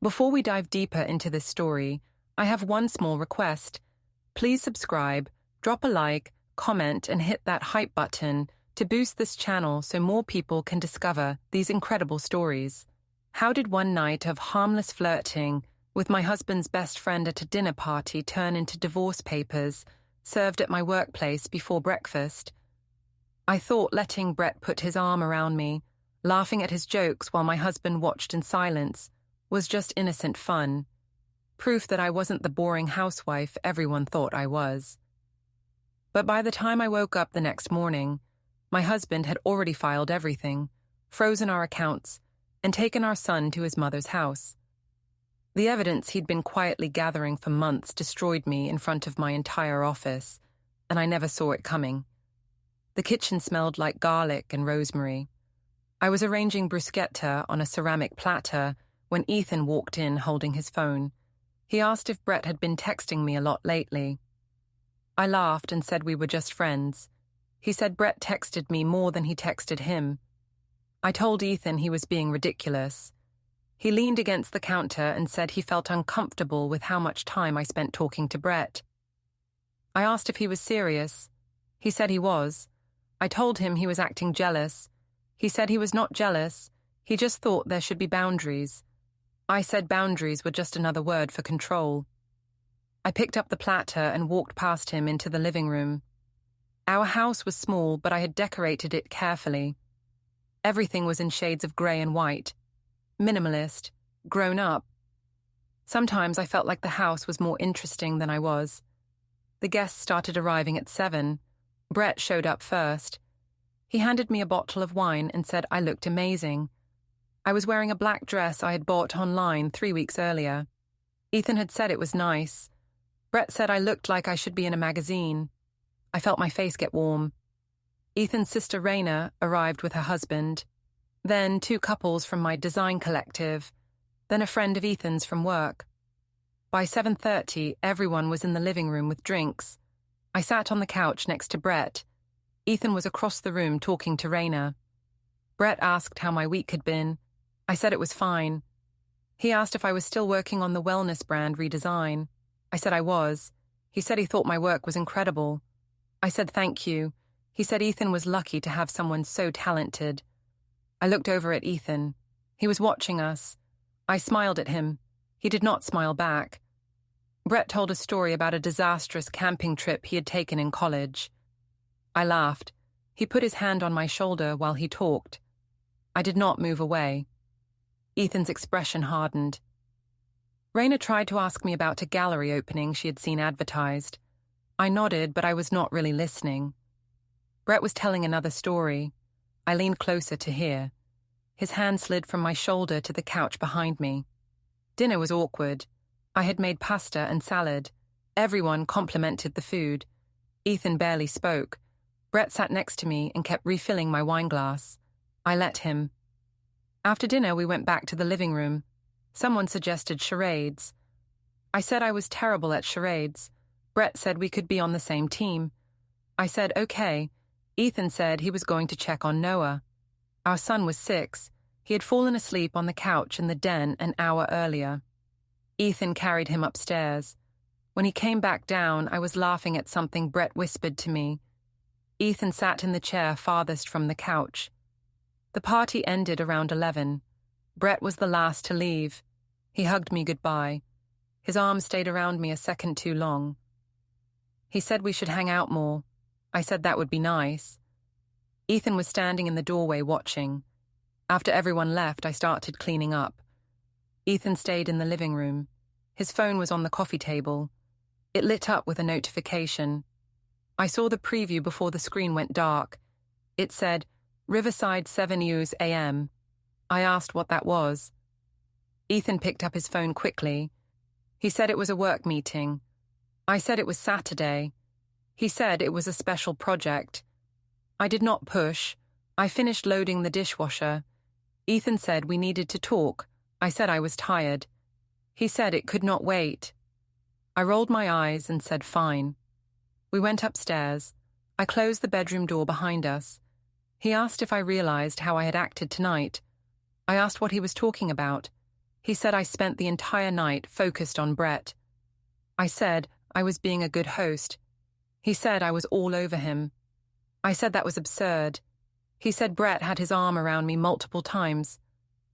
Before we dive deeper into this story, I have one small request. Please subscribe, drop a like, comment, and hit that hype button to boost this channel so more people can discover these incredible stories. How did one night of harmless flirting with my husband's best friend at a dinner party turn into divorce papers served at my workplace before breakfast? I thought letting Brett put his arm around me, laughing at his jokes while my husband watched in silence, was just innocent fun. Proof that I wasn't the boring housewife everyone thought I was. But by the time I woke up the next morning, my husband had already filed everything, frozen our accounts, and taken our son to his mother's house. The evidence he'd been quietly gathering for months destroyed me in front of my entire office, and I never saw it coming. The kitchen smelled like garlic and rosemary. I was arranging bruschetta on a ceramic platter when Ethan walked in holding his phone. He asked if Brett had been texting me a lot lately. I laughed and said we were just friends. He said Brett texted me more than he texted him. I told Ethan he was being ridiculous. He leaned against the counter and said he felt uncomfortable with how much time I spent talking to Brett. I asked if he was serious. He said he was. I told him he was acting jealous. He said he was not jealous. He just thought there should be boundaries. I said boundaries were just another word for control. I picked up the platter and walked past him into the living room. Our house was small, but I had decorated it carefully. Everything was in shades of grey and white. Minimalist, grown up. Sometimes I felt like the house was more interesting than I was. The guests started arriving at 7. Brett showed up first. He handed me a bottle of wine and said I looked amazing. I was wearing a black dress I had bought online 3 weeks earlier. Ethan had said it was nice. Brett said I looked like I should be in a magazine. I felt my face get warm. Ethan's sister Raina arrived with her husband. Then 2 couples from my design collective. Then a friend of Ethan's from work. By 7:30, everyone was in the living room with drinks. I sat on the couch next to Brett. Ethan was across the room talking to Raina. Brett asked how my week had been. I said it was fine. He asked if I was still working on the wellness brand redesign. I said I was. He said he thought my work was incredible. I said thank you. He said Ethan was lucky to have someone so talented. I looked over at Ethan. He was watching us. I smiled at him. He did not smile back. Brett told a story about a disastrous camping trip he had taken in college. I laughed. He put his hand on my shoulder while he talked. I did not move away. Ethan's expression hardened. Raina tried to ask me about a gallery opening she had seen advertised. I nodded, but I was not really listening. Brett was telling another story. I leaned closer to hear. His hand slid from my shoulder to the couch behind me. Dinner was awkward. I had made pasta and salad. Everyone complimented the food. Ethan barely spoke. Brett sat next to me and kept refilling my wine glass. I let him. After dinner, we went back to the living room. Someone suggested charades. I said I was terrible at charades. Brett said we could be on the same team. I said, okay. Ethan said he was going to check on Noah. Our son was 6. He had fallen asleep on the couch in the den an hour earlier. Ethan carried him upstairs. When he came back down, I was laughing at something Brett whispered to me. Ethan sat in the chair farthest from the couch. The party ended around 11. Brett was the last to leave. He hugged me goodbye. His arm stayed around me a second too long. He said we should hang out more. I said that would be nice. Ethan was standing in the doorway watching. After everyone left, I started cleaning up. Ethan stayed in the living room. His phone was on the coffee table. It lit up with a notification. I saw the preview before the screen went dark. It said, Riverside 7 News AM. I asked what that was. Ethan picked up his phone quickly. He said it was a work meeting. I said it was Saturday. He said it was a special project. I did not push. I finished loading the dishwasher. Ethan said we needed to talk. I said I was tired. He said it could not wait. I rolled my eyes and said fine. We went upstairs. I closed the bedroom door behind us. He asked if I realized how I had acted tonight. I asked what he was talking about. He said I spent the entire night focused on Brett. I said I was being a good host. He said I was all over him. I said that was absurd. He said Brett had his arm around me multiple times.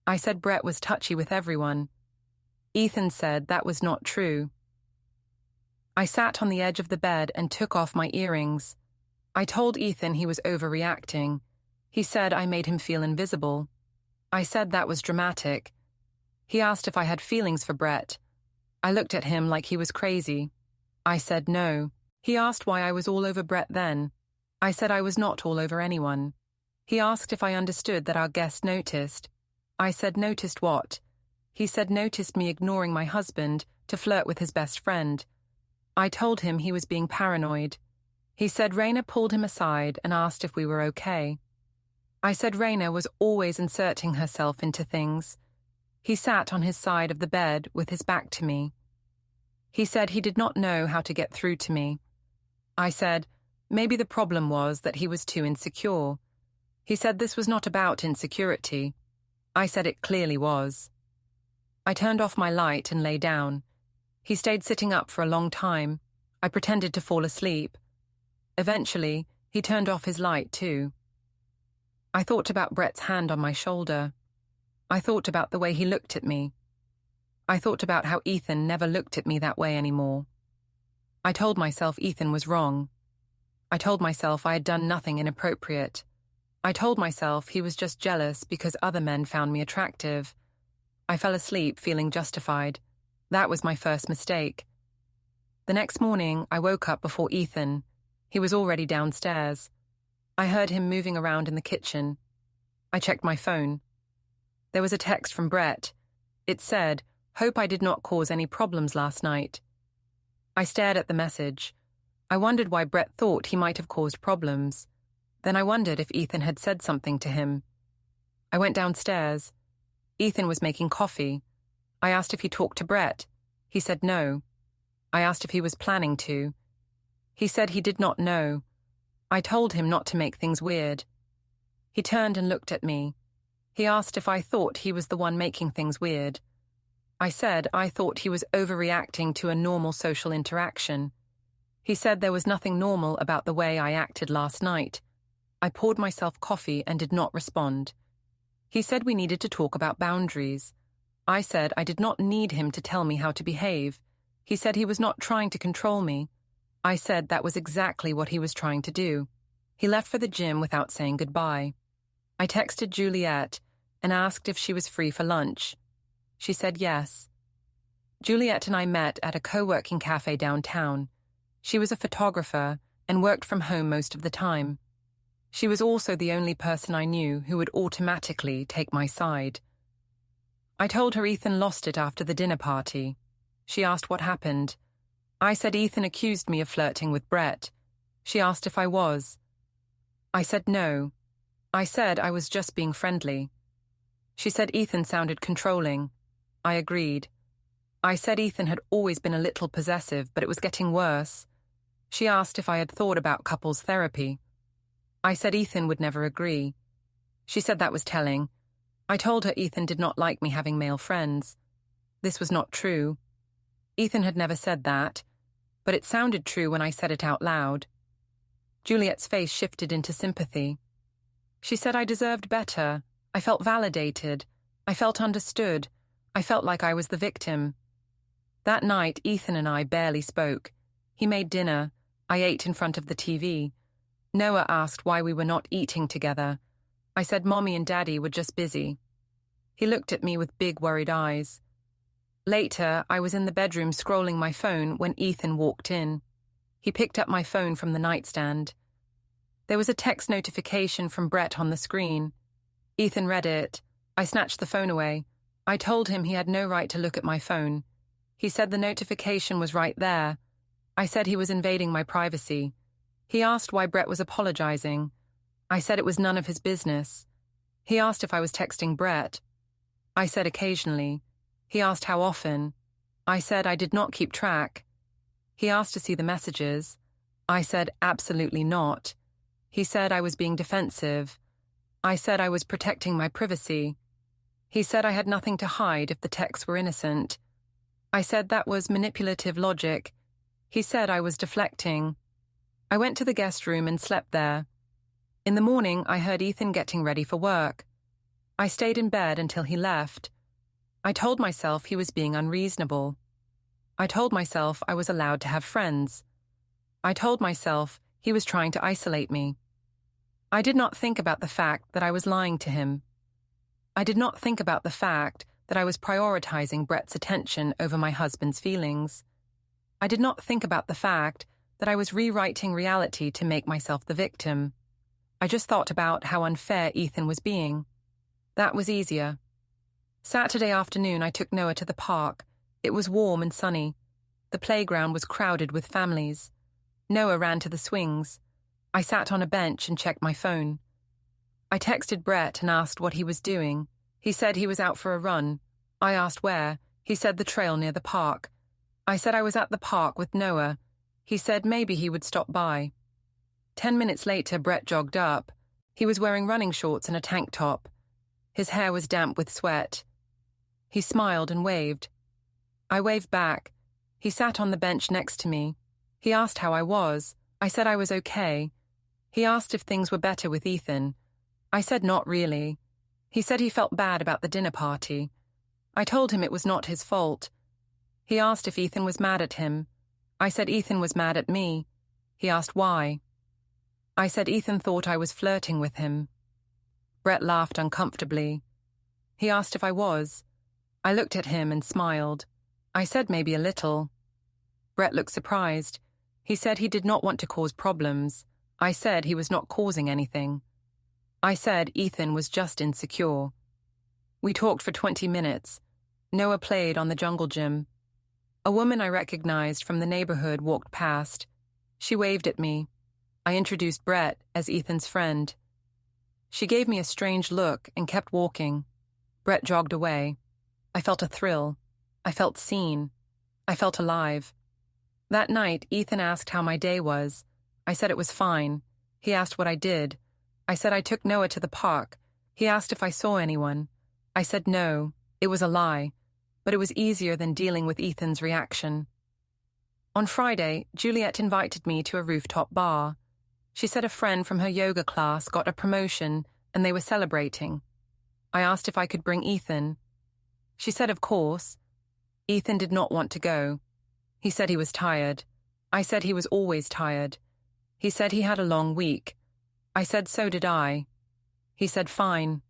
I said Brett was touchy with everyone. Ethan said that was not true. I sat on the edge of the bed and took off my earrings. I told Ethan he was overreacting. He said I made him feel invisible. I said that was dramatic. He asked if I had feelings for Brett. I looked at him like he was crazy. I said no. He asked why I was all over Brett then. I said I was not all over anyone. He asked if I understood that our guest noticed. I said noticed what? He said noticed me ignoring my husband to flirt with his best friend. I told him he was being paranoid. He said Raina pulled him aside and asked if we were okay. I said Raina was always inserting herself into things. He sat on his side of the bed with his back to me. He said he did not know how to get through to me. I said maybe the problem was that he was too insecure. He said this was not about insecurity. I said it clearly was. I turned off my light and lay down. He stayed sitting up for a long time. I pretended to fall asleep. Eventually, he turned off his light too. I thought about Brett's hand on my shoulder. I thought about the way he looked at me. I thought about how Ethan never looked at me that way anymore. I told myself Ethan was wrong. I told myself I had done nothing inappropriate. I told myself he was just jealous because other men found me attractive. I fell asleep feeling justified. That was my first mistake. The next morning, I woke up before Ethan. He was already downstairs. I heard him moving around in the kitchen. I checked my phone. There was a text from Brett. It said, "Hope I did not cause any problems last night." I stared at the message. I wondered why Brett thought he might have caused problems. Then I wondered if Ethan had said something to him. I went downstairs. Ethan was making coffee. I asked if he talked to Brett. He said no. I asked if he was planning to. He said he did not know. I told him not to make things weird. He turned and looked at me. He asked if I thought he was the one making things weird. I said I thought he was overreacting to a normal social interaction. He said there was nothing normal about the way I acted last night. I poured myself coffee and did not respond. He said we needed to talk about boundaries. I said I did not need him to tell me how to behave. He said he was not trying to control me. I said that was exactly what he was trying to do. He left for the gym without saying goodbye. I texted Juliet and asked if she was free for lunch. She said yes. Juliet and I met at a co-working cafe downtown. She was a photographer and worked from home most of the time. She was also the only person I knew who would automatically take my side. I told her Ethan lost it after the dinner party. She asked what happened. I said Ethan accused me of flirting with Brett. She asked if I was. I said no. I said I was just being friendly. She said Ethan sounded controlling. I agreed. I said Ethan had always been a little possessive, but it was getting worse. She asked if I had thought about couples therapy. I said Ethan would never agree. She said that was telling. I told her Ethan did not like me having male friends. This was not true. Ethan had never said that, but it sounded true when I said it out loud. Juliet's face shifted into sympathy. She said I deserved better. I felt validated. I felt understood. I felt like I was the victim. That night, Ethan and I barely spoke. He made dinner. I ate in front of the TV. Noah asked why we were not eating together. I said Mommy and Daddy were just busy. He looked at me with big worried eyes. Later, I was in the bedroom scrolling my phone when Ethan walked in. He picked up my phone from the nightstand. There was a text notification from Brett on the screen. Ethan read it. I snatched the phone away. I told him he had no right to look at my phone. He said the notification was right there. I said he was invading my privacy. He asked why Brett was apologizing. I said it was none of his business. He asked if I was texting Brett. I said occasionally. He asked how often. I said I did not keep track. He asked to see the messages. I said absolutely not. He said I was being defensive. I said I was protecting my privacy. He said I had nothing to hide if the texts were innocent. I said that was manipulative logic. He said I was deflecting. I went to the guest room and slept there. In the morning, I heard Ethan getting ready for work. I stayed in bed until he left. I told myself he was being unreasonable. I told myself I was allowed to have friends. I told myself he was trying to isolate me. I did not think about the fact that I was lying to him. I did not think about the fact that I was prioritizing Brett's attention over my husband's feelings. I did not think about the fact that I was rewriting reality to make myself the victim. I just thought about how unfair Ethan was being. That was easier. Saturday afternoon, I took Noah to the park. It was warm and sunny. The playground was crowded with families. Noah ran to the swings. I sat on a bench and checked my phone. I texted Brett and asked what he was doing. He said he was out for a run. I asked where. He said the trail near the park. I said I was at the park with Noah. He said maybe he would stop by. 10 minutes later, Brett jogged up. He was wearing running shorts and a tank top. His hair was damp with sweat. He smiled and waved. I waved back. He sat on the bench next to me. He asked how I was. I said I was okay. He asked if things were better with Ethan. I said not really. He said he felt bad about the dinner party. I told him it was not his fault. He asked if Ethan was mad at him. I said Ethan was mad at me. He asked why. I said Ethan thought I was flirting with him. Brett laughed uncomfortably. He asked if I was. I looked at him and smiled. I said maybe a little. Brett looked surprised. He said he did not want to cause problems. I said he was not causing anything. I said Ethan was just insecure. We talked for 20 minutes. Noah played on the jungle gym. A woman I recognized from the neighborhood walked past. She waved at me. I introduced Brett as Ethan's friend. She gave me a strange look and kept walking. Brett jogged away. I felt a thrill. I felt seen. I felt alive. That night, Ethan asked how my day was. I said it was fine. He asked what I did. I said I took Noah to the park. He asked if I saw anyone. I said no. It was a lie. But it was easier than dealing with Ethan's reaction. On Friday, Juliet invited me to a rooftop bar. She said a friend from her yoga class got a promotion and they were celebrating. I asked if I could bring Ethan. She said of course. Ethan did not want to go. He said he was tired. I said he was always tired. He said he had a long week. I said so did I. He said fine.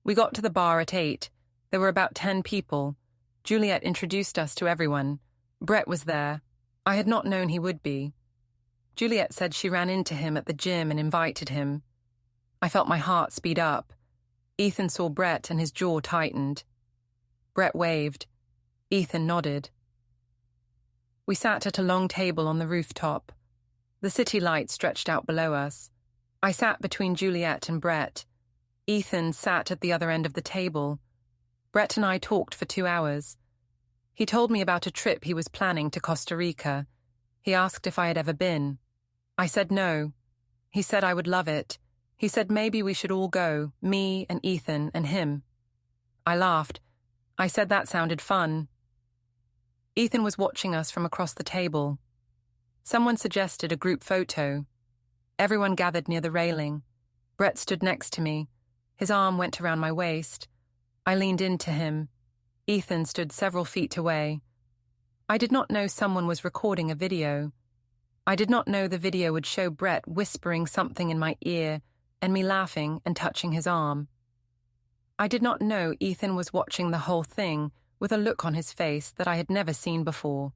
We got to the bar at 8. There were about 10 people. Juliet introduced us to everyone. Brett was there. I had not known he would be. Juliet said she ran into him at the gym and invited him. I felt my heart speed up. Ethan saw Brett and his jaw tightened. Brett waved. Ethan nodded. We sat at a long table on the rooftop. The city lights stretched out below us. I sat between Juliet and Brett. Ethan sat at the other end of the table. Brett and I talked for 2 hours. He told me about a trip he was planning to Costa Rica. He asked if I had ever been. I said no. He said I would love it. He said maybe we should all go, me and Ethan and him. I laughed. I said that sounded fun. Ethan was watching us from across the table. Someone suggested a group photo. Everyone gathered near the railing. Brett stood next to me. His arm went around my waist. I leaned into him. Ethan stood several feet away. I did not know someone was recording a video. I did not know the video would show Brett whispering something in my ear and me laughing and touching his arm. I did not know Ethan was watching the whole thing with a look on his face that I had never seen before.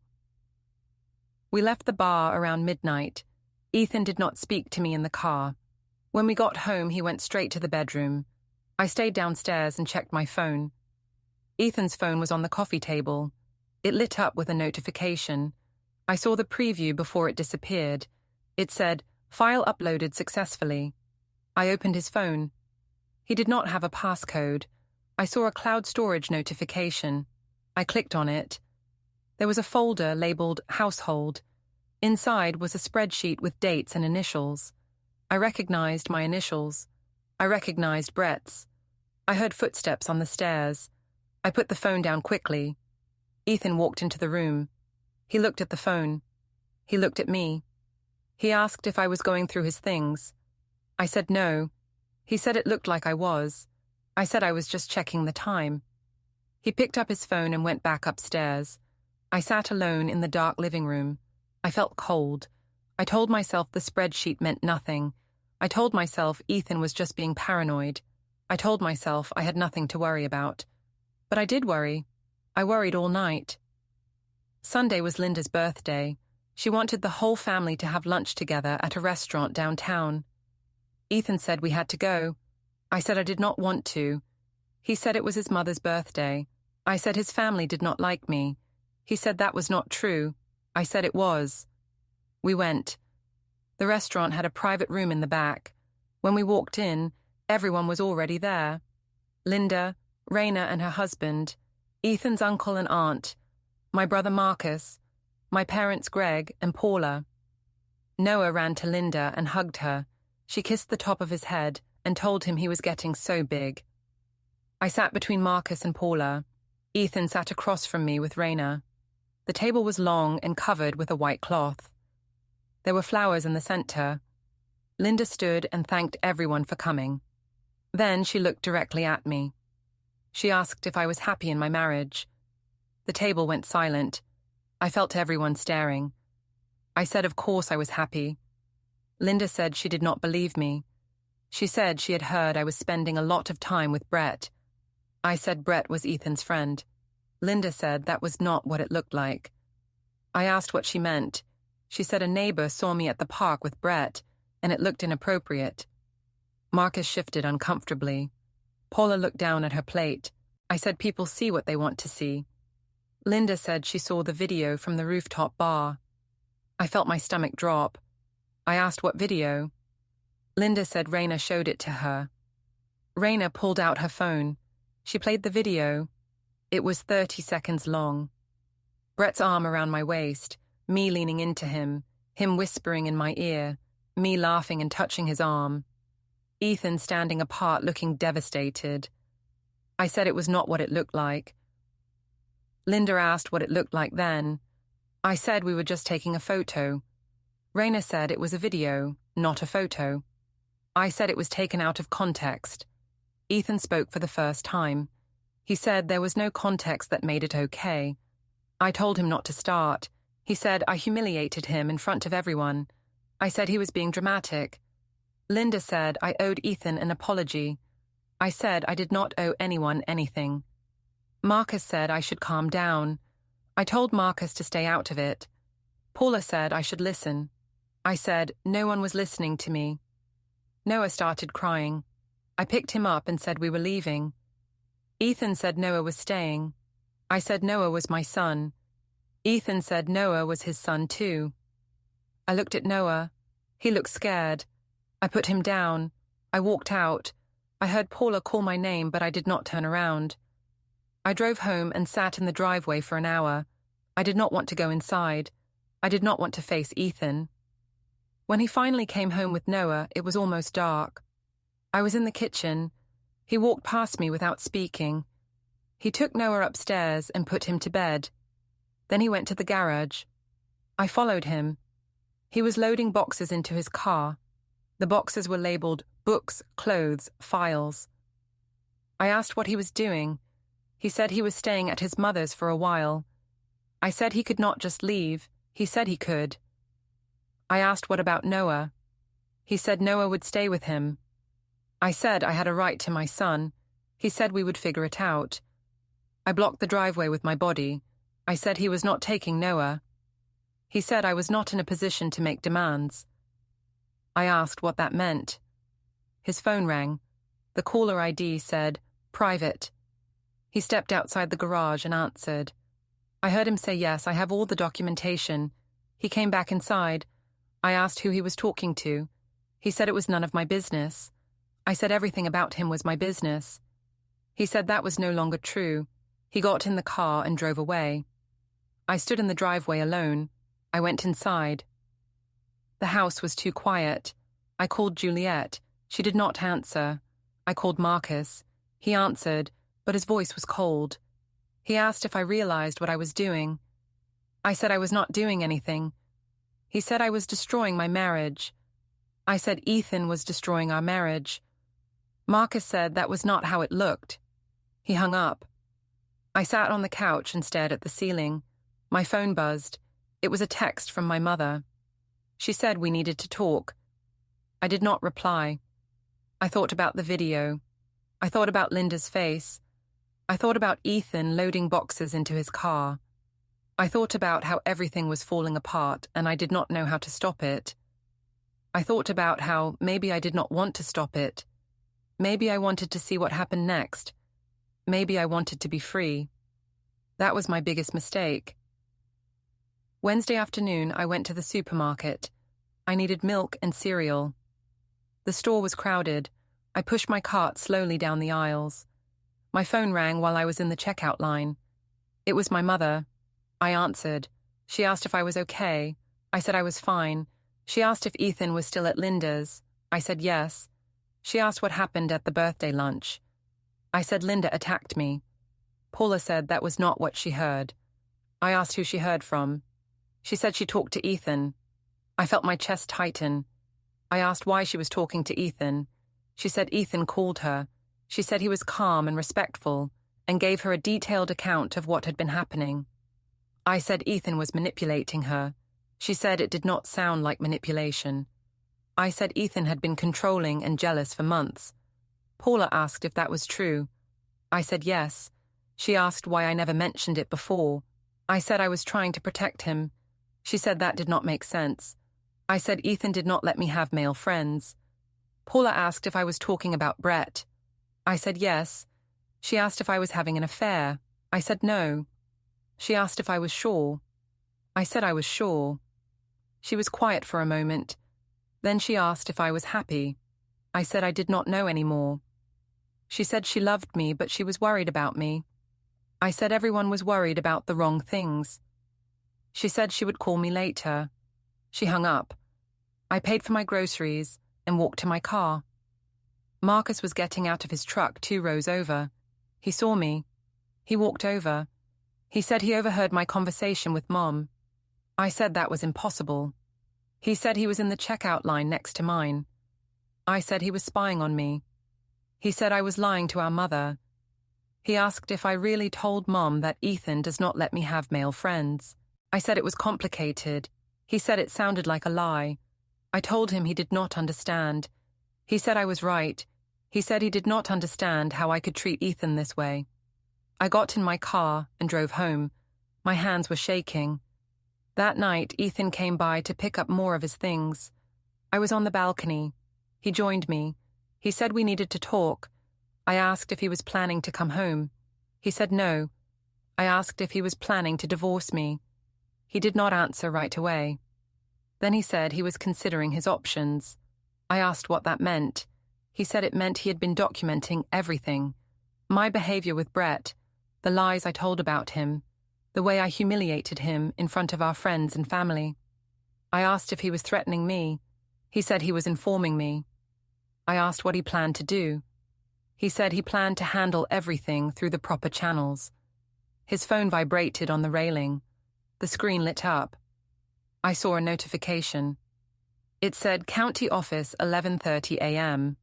We left the bar around midnight. Ethan did not speak to me in the car. When we got home, he went straight to the bedroom. I stayed downstairs and checked my phone. Ethan's phone was on the coffee table. It lit up with a notification. I saw the preview before it disappeared. It said, "File uploaded successfully." I opened his phone. He did not have a passcode. I saw a cloud storage notification. I clicked on it. There was a folder labeled Household. Inside was a spreadsheet with dates and initials. I recognized my initials. I recognized Brett's. I heard footsteps on the stairs. I put the phone down quickly. Ethan walked into the room. He looked at the phone. He looked at me. He asked if I was going through his things. I said no. He said it looked like I was. I said I was just checking the time. He picked up his phone and went back upstairs. I sat alone in the dark living room. I felt cold. I told myself the spreadsheet meant nothing. I told myself Ethan was just being paranoid. I told myself I had nothing to worry about. But I did worry. I worried all night. Sunday was Linda's birthday. She wanted the whole family to have lunch together at a restaurant downtown. Ethan said we had to go. I said I did not want to. He said it was his mother's birthday. I said his family did not like me. He said that was not true. I said it was. We went. The restaurant had a private room in the back. When we walked in, everyone was already there. Linda, Raina and her husband, Ethan's uncle and aunt, my brother Marcus, my parents Greg and Paula. Noah ran to Linda and hugged her. She kissed the top of his head and told him he was getting so big. I sat between Marcus and Paula. Ethan sat across from me with Raina. The table was long and covered with a white cloth. There were flowers in the center. Linda stood and thanked everyone for coming. Then she looked directly at me. She asked if I was happy in my marriage. The table went silent. I felt everyone staring. I said of course I was happy. Linda said she did not believe me. She said she had heard I was spending a lot of time with Brett. I said Brett was Ethan's friend. Linda said that was not what it looked like. I asked what she meant. She said a neighbor saw me at the park with Brett, and it looked inappropriate. Marcus shifted uncomfortably. Paula looked down at her plate. I said people see what they want to see. Linda said she saw the video from the rooftop bar. I felt my stomach drop. I asked what video. Linda said Raina showed it to her. Raina pulled out her phone. She played the video. It was 30 seconds long. Brett's arm around my waist, me leaning into him whispering in my ear, me laughing and touching his arm. Ethan standing apart looking devastated. I said it was not what it looked like. Linda asked what it looked like then. I said we were just taking a photo. Raina said it was a video, not a photo. I said it was taken out of context. Ethan spoke for the first time. He said there was no context that made it okay. I told him not to start. He said I humiliated him in front of everyone. I said he was being dramatic. Linda said I owed Ethan an apology. I said I did not owe anyone anything. Marcus said I should calm down. I told Marcus to stay out of it. Paula said I should listen. I said no one was listening to me. Noah started crying. I picked him up and said we were leaving. Ethan said Noah was staying. I said Noah was my son. Ethan said Noah was his son too. I looked at Noah. He looked scared. I put him down. I walked out. I heard Paula call my name, but I did not turn around. I drove home and sat in the driveway for an hour. I did not want to go inside. I did not want to face Ethan. When he finally came home with Noah, it was almost dark. I was in the kitchen. He walked past me without speaking. He took Noah upstairs and put him to bed. Then he went to the garage. I followed him. He was loading boxes into his car. The boxes were labeled books, clothes, files. I asked what he was doing. He said he was staying at his mother's for a while. I said he could not just leave. He said he could. I asked what about Noah. He said Noah would stay with him. I said I had a right to my son. He said we would figure it out. I blocked the driveway with my body. I said he was not taking Noah. He said I was not in a position to make demands. I asked what that meant. His phone rang. The caller ID said, "Private." He stepped outside the garage and answered. I heard him say, "Yes, I have all the documentation." He came back inside. I asked who he was talking to. He said it was none of my business. I said everything about him was my business. He said that was no longer true. He got in the car and drove away. I stood in the driveway alone. I went inside. The house was too quiet. I called Juliet. She did not answer. I called Marcus. He answered, but his voice was cold. He asked if I realized what I was doing. I said I was not doing anything. He said I was destroying my marriage. I said Ethan was destroying our marriage. Marcus said that was not how it looked. He hung up. I sat on the couch and stared at the ceiling. My phone buzzed. It was a text from my mother. She said we needed to talk. I did not reply. I thought about the video. I thought about Linda's face. I thought about Ethan loading boxes into his car. I thought about how everything was falling apart and I did not know how to stop it. I thought about how maybe I did not want to stop it. Maybe I wanted to see what happened next. Maybe I wanted to be free. That was my biggest mistake. Wednesday afternoon, I went to the supermarket. I needed milk and cereal. The store was crowded. I pushed my cart slowly down the aisles. My phone rang while I was in the checkout line. It was my mother. I answered. She asked if I was okay. I said I was fine. She asked if Ethan was still at Linda's. I said yes. She asked what happened at the birthday lunch. I said Linda attacked me. Paula said that was not what she heard. I asked who she heard from. She said she talked to Ethan. I felt my chest tighten. I asked why she was talking to Ethan. She said Ethan called her. She said he was calm and respectful and gave her a detailed account of what had been happening. I said Ethan was manipulating her. She said it did not sound like manipulation. I said Ethan had been controlling and jealous for months. Paula asked if that was true. I said yes. She asked why I never mentioned it before. I said I was trying to protect him. She said that did not make sense. I said Ethan did not let me have male friends. Paula asked if I was talking about Brett. I said yes. She asked if I was having an affair. I said no. She asked if I was sure. I said I was sure. She was quiet for a moment. Then she asked if I was happy. I said I did not know anymore. She said she loved me, but she was worried about me. I said everyone was worried about the wrong things. She said she would call me later. She hung up. I paid for my groceries and walked to my car. Marcus was getting out of his truck 2 rows over. He saw me. He walked over. He said he overheard my conversation with Mom. I said that was impossible. He said he was in the checkout line next to mine. I said he was spying on me. He said I was lying to our mother. He asked if I really told Mom that Ethan does not let me have male friends. I said it was complicated. He said it sounded like a lie. I told him he did not understand. He said I was right. He said he did not understand how I could treat Ethan this way. I got in my car and drove home. My hands were shaking. That night, Ethan came by to pick up more of his things. I was on the balcony. He joined me. He said we needed to talk. I asked if he was planning to come home. He said no. I asked if he was planning to divorce me. He did not answer right away. Then he said he was considering his options. I asked what that meant. He said it meant he had been documenting everything. My behavior with Brett, the lies I told about him, the way I humiliated him in front of our friends and family. I asked if he was threatening me. He said he was informing me. I asked what he planned to do. He said he planned to handle everything through the proper channels. His phone vibrated on the railing. The screen lit up. I saw a notification. It said, County Office, 11:30 a.m.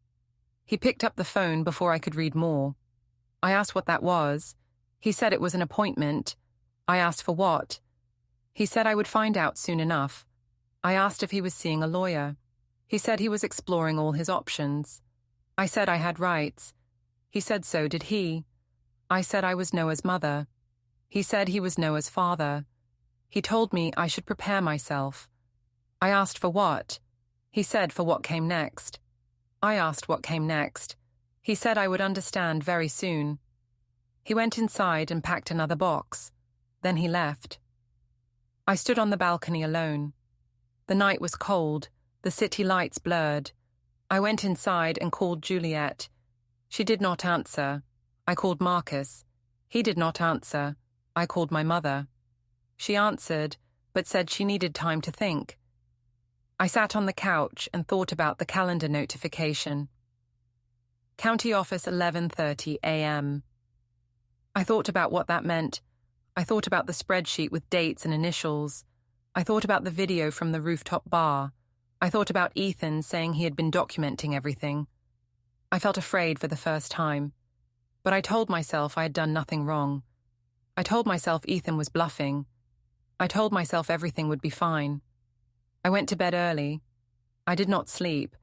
He picked up the phone before I could read more. I asked what that was. He said it was an appointment. I asked for what. He said I would find out soon enough. I asked if he was seeing a lawyer. He said he was exploring all his options. I said I had rights. He said so did he. I said I was Noah's mother. He said he was Noah's father. He told me I should prepare myself. I asked for what. He said for what came next. I asked what came next. He said I would understand very soon. He went inside and packed another box. Then he left. I stood on the balcony alone. The night was cold, the city lights blurred. I went inside and called Juliet. She did not answer. I called Marcus. He did not answer. I called my mother. She answered, but said she needed time to think. I sat on the couch and thought about the calendar notification. County office 11:30 a.m. I thought about what that meant. I thought about the spreadsheet with dates and initials. I thought about the video from the rooftop bar. I thought about Ethan saying he had been documenting everything. I felt afraid for the first time. But I told myself I had done nothing wrong. I told myself Ethan was bluffing. I told myself everything would be fine. I went to bed early. I did not sleep.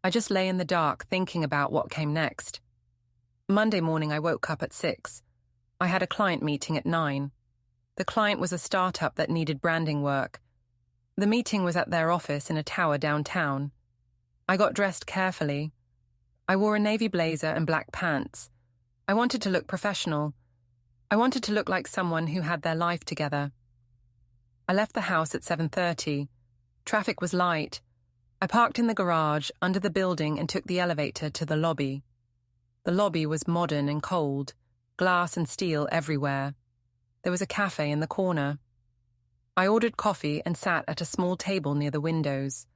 I just lay in the dark thinking about what came next. Monday morning I woke up at 6. I had a client meeting at 9. The client was a startup that needed branding work. The meeting was at their office in a tower downtown. I got dressed carefully. I wore a navy blazer and black pants. I wanted to look professional. I wanted to look like someone who had their life together. I left the house at 7:30. Traffic was light. I parked in the garage under the building and took the elevator to the lobby. The lobby was modern and cold, glass and steel everywhere. There was a cafe in the corner. I ordered coffee and sat at a small table near the windows.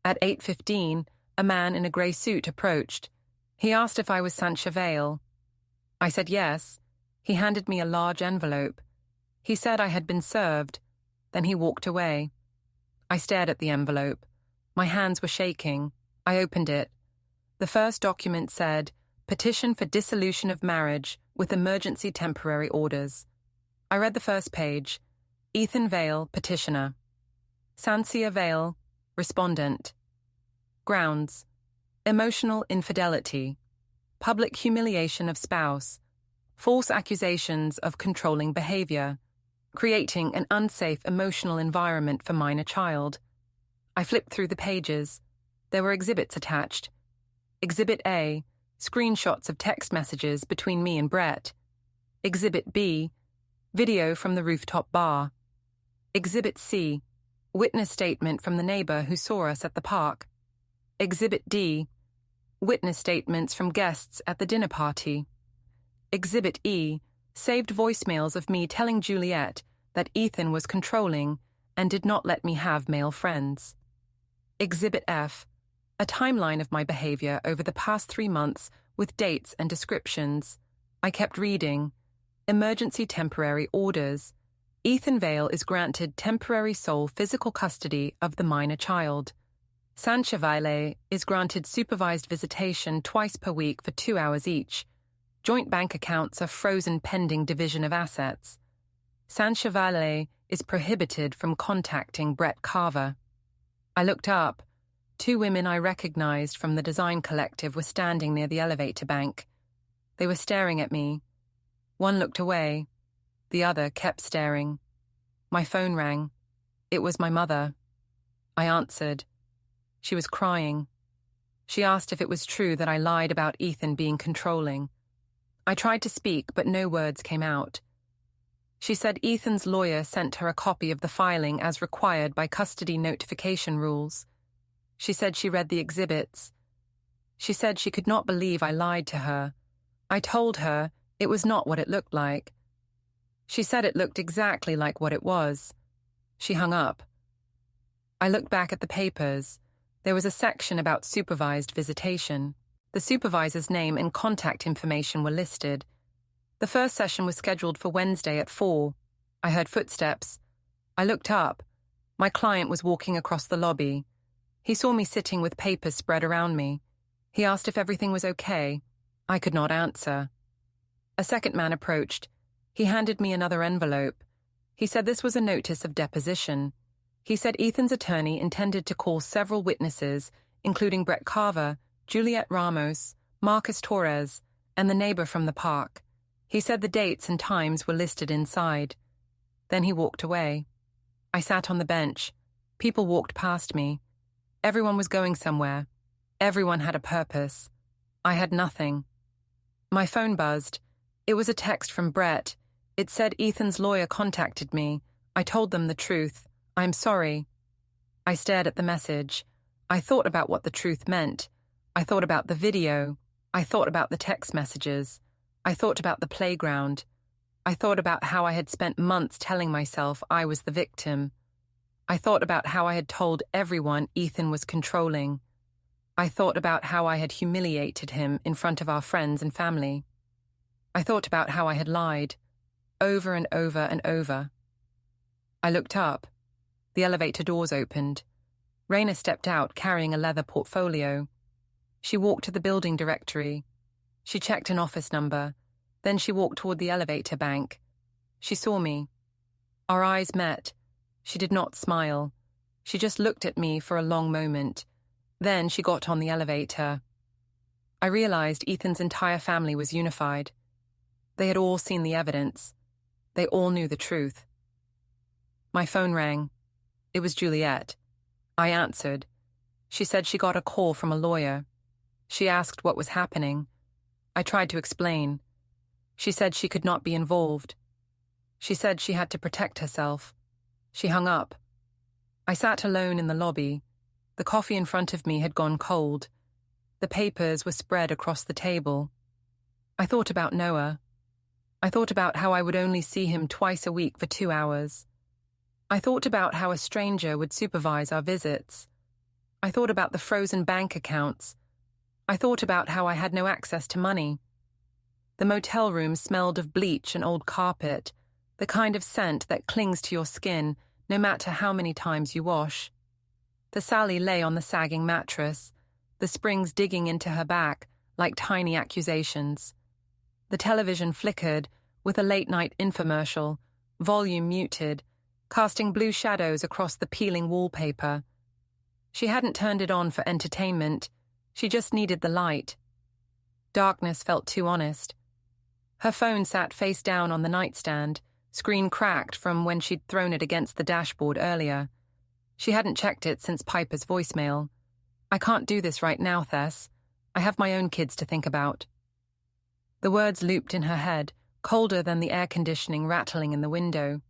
At 8:15, a man in a grey suit approached. He asked if I was Sancia Vale. I said yes. He handed me a large envelope. He said I had been served. Then he walked away. I stared at the envelope. My hands were shaking. I opened it. The first document said, "Petition for dissolution of marriage with emergency temporary orders." I read the first page. Ethan Vale, petitioner. Sancia Vale, respondent. Grounds: emotional infidelity, public humiliation of spouse, false accusations of controlling behavior, creating an unsafe emotional environment for minor child. I flipped through the pages. There were exhibits attached. Exhibit A, screenshots of text messages between me and Brett. Exhibit B, video from the rooftop bar. Exhibit C, witness statement from the neighbor who saw us at the park. Exhibit D, witness statements from guests at the dinner party. Exhibit E, saved voicemails of me telling Juliet that Ethan was controlling and did not let me have male friends. Exhibit F, a timeline of my behavior over the past 3 months with dates and descriptions. I kept reading. Emergency temporary orders. Ethan Vale is granted temporary sole physical custody of the minor child. Sancia Vale is granted supervised visitation twice per week for 2 hours each. Joint bank accounts are frozen pending division of assets. Sancia Vale is prohibited from contacting Brett Carver. I looked up. 2 women I recognized from the design collective were standing near the elevator bank. They were staring at me. One looked away. The other kept staring. My phone rang. It was my mother. I answered. She was crying. She asked if it was true that I lied about Ethan being controlling. I tried to speak, but no words came out. She said Ethan's lawyer sent her a copy of the filing as required by custody notification rules. She said she read the exhibits. She said she could not believe I lied to her. I told her it was not what it looked like. She said it looked exactly like what it was. She hung up. I looked back at the papers. There was a section about supervised visitation. The supervisor's name and contact information were listed. The first session was scheduled for Wednesday at 4. I heard footsteps. I looked up. My client was walking across the lobby. He saw me sitting with papers spread around me. He asked if everything was okay. I could not answer. A second man approached. He handed me another envelope. He said this was a notice of deposition. He said Ethan's attorney intended to call several witnesses, including Brett Carver, Juliet Ramos, Marcus Torres, and the neighbor from the park. He said the dates and times were listed inside. Then he walked away. I sat on the bench. People walked past me. Everyone was going somewhere. Everyone had a purpose. I had nothing. My phone buzzed. It was a text from Brett. It said Ethan's lawyer contacted me. I told them the truth. I'm sorry. I stared at the message. I thought about what the truth meant. I thought about the video. I thought about the text messages. I thought about the playground. I thought about how I had spent months telling myself I was the victim. I thought about how I had told everyone Ethan was controlling. I thought about how I had humiliated him in front of our friends and family. I thought about how I had lied, over and over and over. I looked up. The elevator doors opened. Raina stepped out carrying a leather portfolio. She walked to the building directory. She checked an office number. Then she walked toward the elevator bank. She saw me. Our eyes met. She did not smile. She just looked at me for a long moment. Then she got on the elevator. I realized Ethan's entire family was unified. They had all seen the evidence. They all knew the truth. My phone rang. It was Juliet. I answered. She said she got a call from a lawyer. She asked what was happening. I tried to explain. She said she could not be involved. She said she had to protect herself. She hung up. I sat alone in the lobby. The coffee in front of me had gone cold. The papers were spread across the table. I thought about Noah. I thought about how I would only see him twice a week for 2 hours. I thought about how a stranger would supervise our visits. I thought about the frozen bank accounts. I thought about how I had no access to money. The motel room smelled of bleach and old carpet, the kind of scent that clings to your skin no matter how many times you wash. The Sally lay on the sagging mattress, the springs digging into her back like tiny accusations. The television flickered with a late-night infomercial, volume muted, casting blue shadows across the peeling wallpaper. She hadn't turned it on for entertainment. She just needed the light. Darkness felt too honest. Her phone sat face down on the nightstand, screen cracked from when she'd thrown it against the dashboard earlier. She hadn't checked it since Piper's voicemail. "I can't do this right now, Tess. I have my own kids to think about." The words looped in her head, colder than the air conditioning rattling in the window.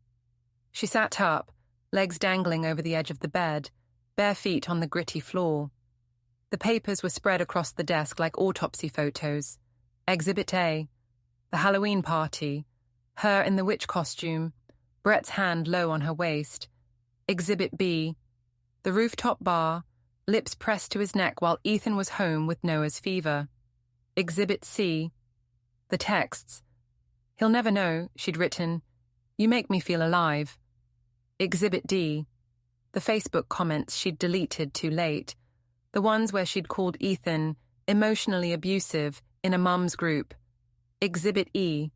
She sat up, legs dangling over the edge of the bed, bare feet on the gritty floor. The papers were spread across the desk like autopsy photos. Exhibit A, the Halloween party, her in the witch costume, Brett's hand low on her waist. Exhibit B, the rooftop bar, lips pressed to his neck while Ethan was home with Noah's fever. Exhibit C, the texts. "He'll never know," she'd written. "You make me feel alive." Exhibit D, the Facebook comments she'd deleted too late, the ones where she'd called Ethan emotionally abusive in a mum's group. Exhibit E,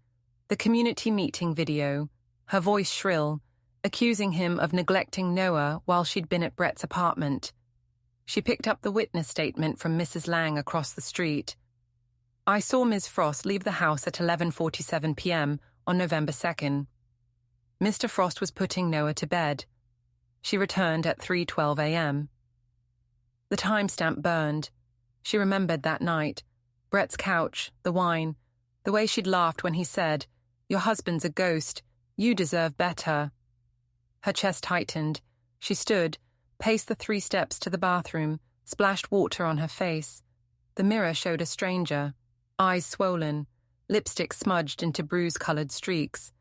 the community meeting video, her voice shrill, accusing him of neglecting Noah while she'd been at Brett's apartment. She picked up the witness statement from Mrs. Lang across the street. "I saw Ms. Frost leave the house at 11:47 p.m. on November 2nd. Mr. Frost was putting Noah to bed. She returned at 3:12 a.m. The timestamp burned. She remembered that night. Brett's couch, the wine, the way she'd laughed when he said, "Your husband's a ghost. You deserve better." Her chest tightened. She stood, paced the 3 steps to the bathroom, splashed water on her face. The mirror showed a stranger, eyes swollen, lipstick smudged into bruise-colored streaks.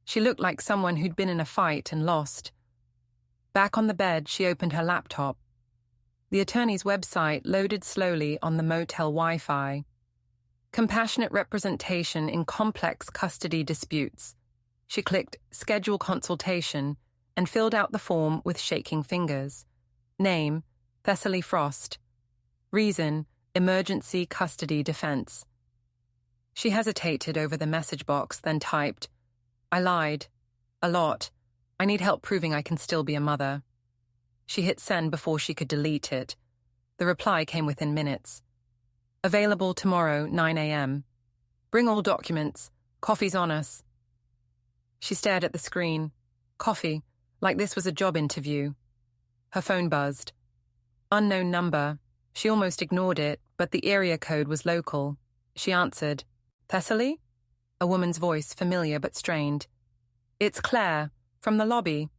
She looked like someone who'd been in a fight and lost. Back on the bed, she opened her laptop. The attorney's website loaded slowly on the motel Wi-Fi. Compassionate representation in complex custody disputes. She clicked Schedule Consultation and filled out the form with shaking fingers. Name, Thessaly Frost. Reason, Emergency Custody Defense. She hesitated over the message box, then typed, "I lied. A lot. I need help proving I can still be a mother." She hit send before she could delete it. The reply came within minutes. "Available tomorrow, 9 a.m. Bring all documents. Coffee's on us." She stared at the screen. Coffee, like this was a job interview. Her phone buzzed. Unknown number. She almost ignored it, but the area code was local. She answered. "Thessaly?" A woman's voice, familiar but strained. "It's Claire, from the lobby."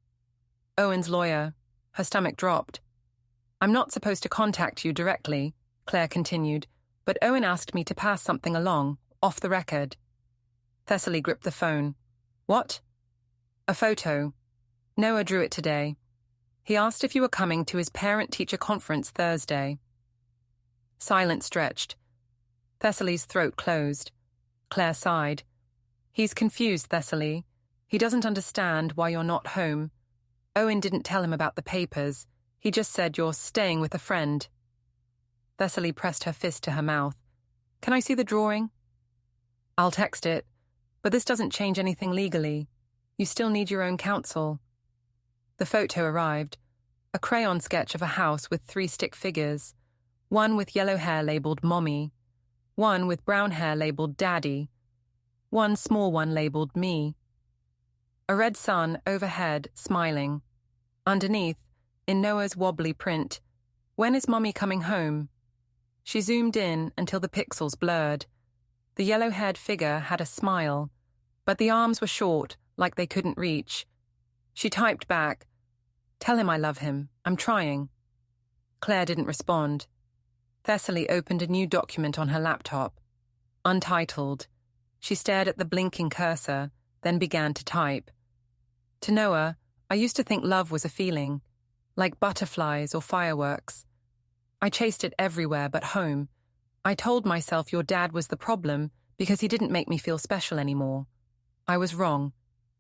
Owen's lawyer. Her stomach dropped. "I'm not supposed to contact you directly," Claire continued, "but Owen asked me to pass something along, off the record." Thessaly gripped the phone. "What?" "A photo. Noah drew it today. He asked if you were coming to his parent-teacher conference Thursday." Silence stretched. Thessaly's throat closed. Claire sighed. He's confused, Thessaly. He doesn't understand why you're not home. Owen didn't tell him about the papers. He just said you're staying with a friend. Thessaly pressed her fist to her mouth. Can I see the drawing? I'll text it, but this doesn't change anything legally. You still need your own counsel. The photo arrived. A crayon sketch of a house with 3 stick figures. One with yellow hair labelled Mommy. One with brown hair labelled Daddy. One small one labelled Me. A red sun overhead, smiling. Underneath, in Noah's wobbly print, when is Mommy coming home? She zoomed in until the pixels blurred. The yellow-haired figure had a smile, but the arms were short, like they couldn't reach. She typed back, Tell him I love him. I'm trying. Claire didn't respond. Thessaly opened a new document on her laptop. Untitled. She stared at the blinking cursor, then began to type. To Noah, I used to think love was a feeling, like butterflies or fireworks. I chased it everywhere but home. I told myself your dad was the problem because he didn't make me feel special anymore. I was wrong.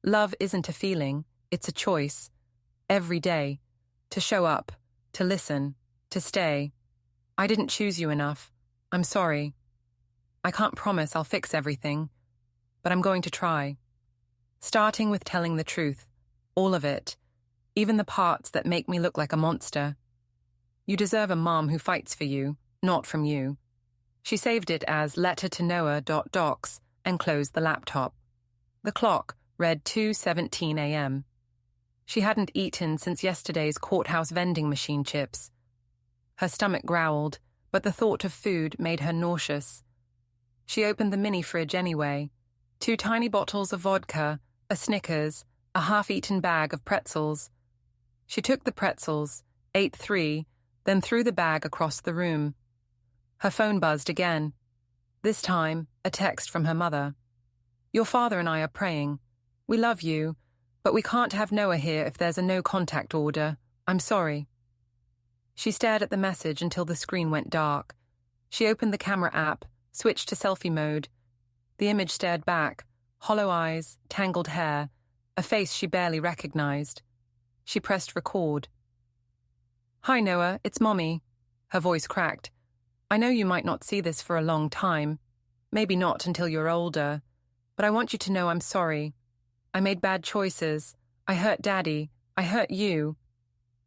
Love isn't a feeling, it's a choice. Every day. To show up, to listen, to stay. I didn't choose you enough. I'm sorry. I can't promise I'll fix everything, but I'm going to try. Starting with telling the truth. All of it. Even the parts that make me look like a monster. You deserve a mom who fights for you, not from you. She saved it as letter-to-Noah.docs and closed the laptop. The clock read 2:17 a.m. She hadn't eaten since yesterday's courthouse vending machine chips. Her stomach growled, but the thought of food made her nauseous. She opened the mini-fridge anyway. 2 tiny bottles of vodka, a Snickers, a half-eaten bag of pretzels. She took the pretzels, ate 3, then threw the bag across the room. Her phone buzzed again. This time, a text from her mother. Your father and I are praying. We love you, but we can't have Noah here if there's a no-contact order. I'm sorry. She stared at the message until the screen went dark. She opened the camera app, switched to selfie mode. The image stared back, hollow eyes, tangled hair, a face she barely recognized. She pressed record. Hi, Noah, it's Mommy. Her voice cracked. I know you might not see this for a long time. Maybe not until you're older. But I want you to know I'm sorry. I made bad choices. I hurt Daddy. I hurt you.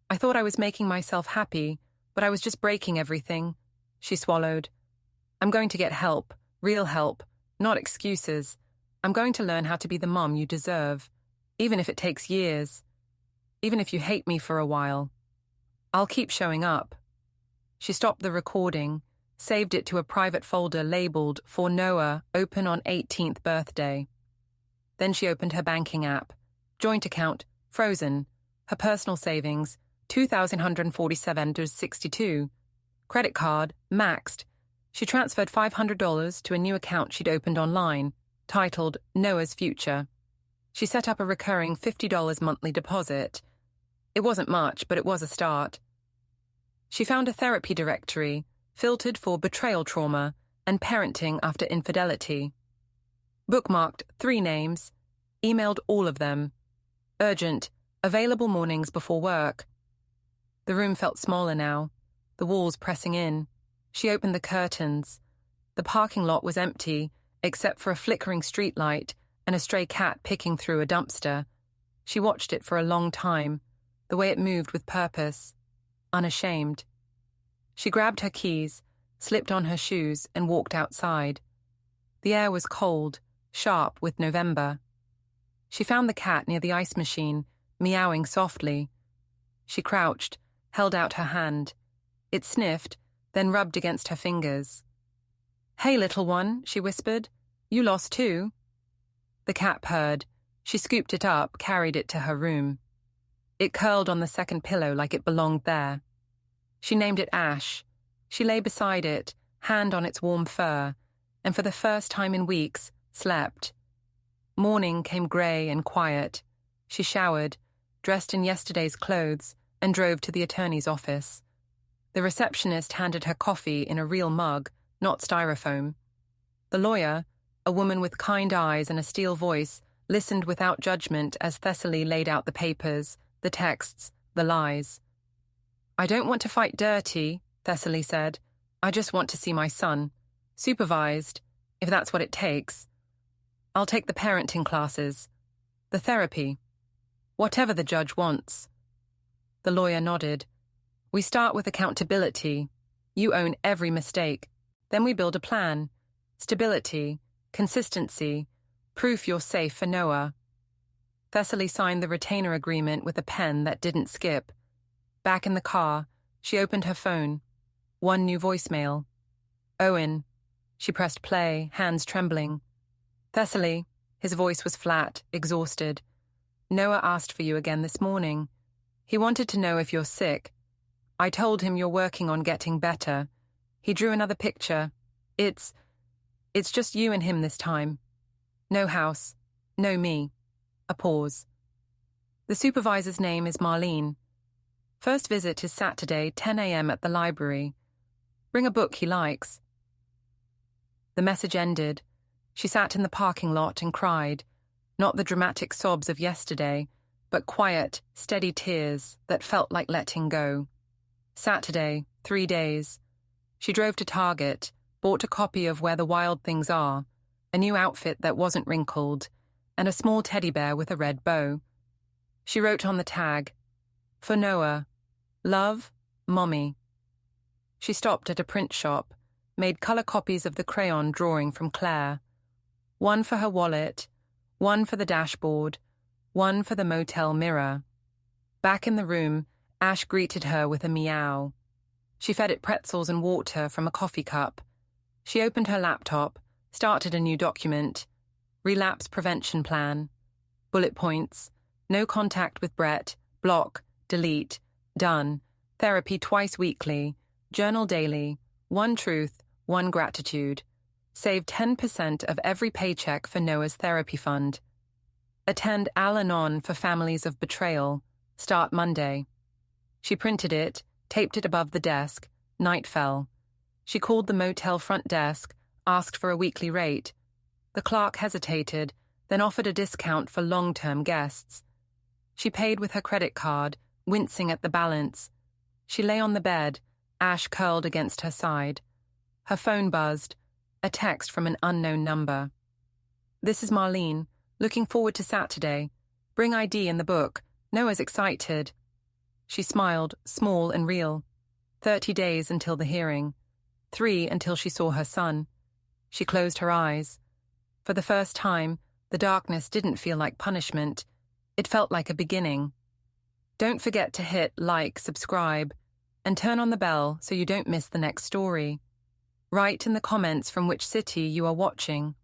I thought I was making myself happy, but I was just breaking everything. She swallowed. I'm going to get help, real help, not excuses. I'm going to learn how to be the mom you deserve, even if it takes years. Even if you hate me for a while. I'll keep showing up. She stopped the recording, saved it to a private folder labeled For Noah, open on 18th birthday. Then she opened her banking app. Joint account, frozen. Her personal savings, $2,147.62. Credit card, maxed. She transferred $500 to a new account she'd opened online, titled Noah's Future. She set up a recurring $50 monthly deposit. It wasn't much, but it was a start. She found a therapy directory, filtered for betrayal trauma and parenting after infidelity. Bookmarked 3 names, emailed all of them. Urgent, available mornings before work. The room felt smaller now, the walls pressing in. She opened the curtains. The parking lot was empty, except for a flickering streetlight and a stray cat picking through a dumpster. She watched it for a long time, the way it moved with purpose, unashamed. She grabbed her keys, slipped on her shoes, and walked outside. The air was cold, sharp with November. She found the cat near the ice machine, meowing softly. She crouched, held out her hand. It sniffed, then rubbed against her fingers. Hey, little one, she whispered. You lost too. The cat purred. She scooped it up, carried it to her room. It curled on the second pillow like it belonged there. She named it Ash. She lay beside it, hand on its warm fur, and for the first time in weeks, slept. Morning came grey and quiet. She showered, dressed in yesterday's clothes, and drove to the attorney's office. The receptionist handed her coffee in a real mug, not styrofoam. The lawyer, a woman with kind eyes and a steel voice, listened without judgment as Thessaly laid out the papers, the texts, the lies. "I don't want to fight dirty," Thessaly said. "I just want to see my son. Supervised, if that's what it takes. I'll take the parenting classes. The therapy. Whatever the judge wants." The lawyer nodded. "We start with accountability. You own every mistake. Then we build a plan. Stability, consistency, proof you're safe for Noah." Thessaly signed the retainer agreement with a pen that didn't skip. Back in the car, she opened her phone. One new voicemail. "Owen." She pressed play, hands trembling. "Thessaly." His voice was flat, exhausted. "Noah asked for you again this morning. He wanted to know if you're sick. I told him you're working on getting better. He drew another picture. It's just you and him this time. No house, no me." A pause. "The supervisor's name is Marlene. First visit is Saturday, 10 a.m. at the library. Bring a book he likes." The message ended. She sat in the parking lot and cried, not the dramatic sobs of yesterday, but quiet, steady tears that felt like letting go. Saturday, 3 days. She drove to Target, bought a copy of Where the Wild Things Are, a new outfit that wasn't wrinkled, and a small teddy bear with a red bow. She wrote on the tag, "For Noah. Love, Mommy." She stopped at a print shop, made color copies of the crayon drawing from Claire. One for her wallet, one for the dashboard, one for the motel mirror. Back in the room, Ash greeted her with a meow. She fed it pretzels and water from a coffee cup. She opened her laptop, started a new document. Relapse prevention plan. Bullet points. No contact with Brett. Block. Delete. Done. Therapy twice weekly. Journal daily. One truth, one gratitude. Save 10% of every paycheck for Noah's therapy fund. Attend Al-Anon for families of betrayal. Start Monday. She printed it, taped it above the desk. Night fell. She called the motel front desk, asked for a weekly rate. The clerk hesitated, then offered a discount for long-term guests. She paid with her credit card, wincing at the balance. She lay on the bed, Ash curled against her side. Her phone buzzed, a text from an unknown number. "This is Marlene. Looking forward to Saturday. Bring ID and the book. Noah's excited." She smiled, small and real. 30 days until the hearing. 3 until she saw her son. She closed her eyes. For the first time, the darkness didn't feel like punishment. It felt like a beginning. Don't forget to hit like, subscribe, and turn on the bell so you don't miss the next story. Write in the comments from which city you are watching.